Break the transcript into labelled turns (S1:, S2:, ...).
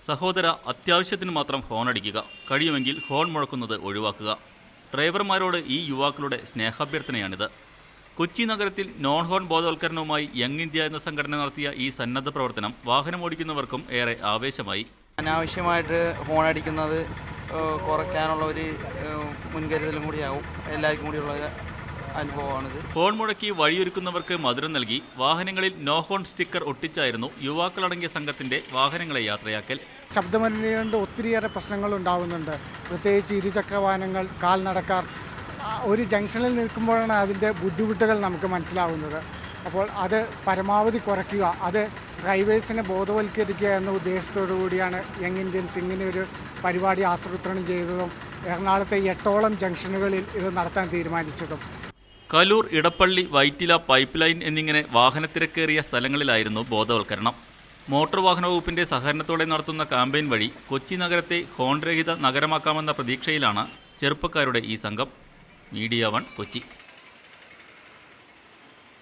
S1: സഹോദര, അത്യാവശ്യത്തിന് മാത്രം ഹോൺ അടിക്കുക, കഴിയുമെങ്കിൽ ഹോൺ മുഴക്കുന്നത് ഒഴിവാക്കുക. ഡ്രൈവർമാരോട് ഈ യുവാക്കളുടെ സ്നേഹാഭ്യർത്ഥനയാണിത്. കൊച്ചി നഗരത്തിൽ നോൺ ഹോൺ ബോധവൽക്കരണവുമായി യങ് ഇന്ത്യ എന്ന സംഘടന നടത്തിയ ഈ സന്നദ്ധ പ്രവർത്തനം വാഹനമോടിക്കുന്നവർക്കും ഏറെ ആവേശമായി.
S2: അനാവശ്യമായിട്ട് ഹോൺ അടിക്കുന്നത് കുറയ്ക്കാനുള്ള ഒരു മുൻകരുതലും കൂടിയാവും, എല്ലാവർക്കും കൂടിയുള്ള അനുഭവമാണിത്.
S1: ഹോൺ മുഴക്കി വഴിയൊരുക്കുന്നവർക്ക് മധുരം നൽകി വാഹനങ്ങളിൽ നോ ഹോൺ സ്റ്റിക്കർ ഒട്ടിച്ചായിരുന്നു യുവാക്കളടങ്ങിയ സംഘത്തിന്റെ വാഹനങ്ങളെ യാത്രയാക്കൽ.
S3: ശബ്ദമലിനീകരണം കൊണ്ട് ഒത്തിരിയേറെ പ്രശ്നങ്ങൾ ഉണ്ടാകുന്നുണ്ട്. പ്രത്യേകിച്ച് ഇരുചക്ര വാഹനങ്ങൾ, കാൽനടക്കാർ. ഒരു ജംഗ്ഷനിൽ നിൽക്കുമ്പോഴാണ് അതിൻ്റെ ബുദ്ധിമുട്ടുകൾ നമുക്ക് മനസ്സിലാവുന്നത്. അപ്പോൾ അത് പരമാവധി കുറയ്ക്കുക, അത് ഡ്രൈവേഴ്സിനെ ബോധവൽക്കരിക്കുക എന്ന ഉദ്ദേശത്തോടു കൂടിയാണ് യങ് ഇന്ത്യൻസ് ഇങ്ങനെ ഒരു പരിപാടി ആസൂത്രണം ചെയ്തതും എറണാകുളത്തെ 8ഓളം ജംഗ്ഷനുകളിൽ ഇത് നടത്താൻ തീരുമാനിച്ചതും.
S1: കലൂർ, ഇടപ്പള്ളി, വൈറ്റില, പൈപ്പ് ലൈൻ എന്നിങ്ങനെ വാഹനത്തിരക്കേറിയ സ്ഥലങ്ങളിലായിരുന്നു ബോധവൽക്കരണം. മോട്ടോർ വാഹന വകുപ്പിന്റെ സഹകരണത്തോടെ നടത്തുന്ന ക്യാമ്പയിൻ വഴി കൊച്ചി നഗരത്തെ ഹോൺ രഹിത നഗരമാക്കാമെന്ന പ്രതീക്ഷയിലാണ് ചെറുപ്പക്കാരുടെ ഈ സംഘം. മീഡിയ 1 കൊച്ചി.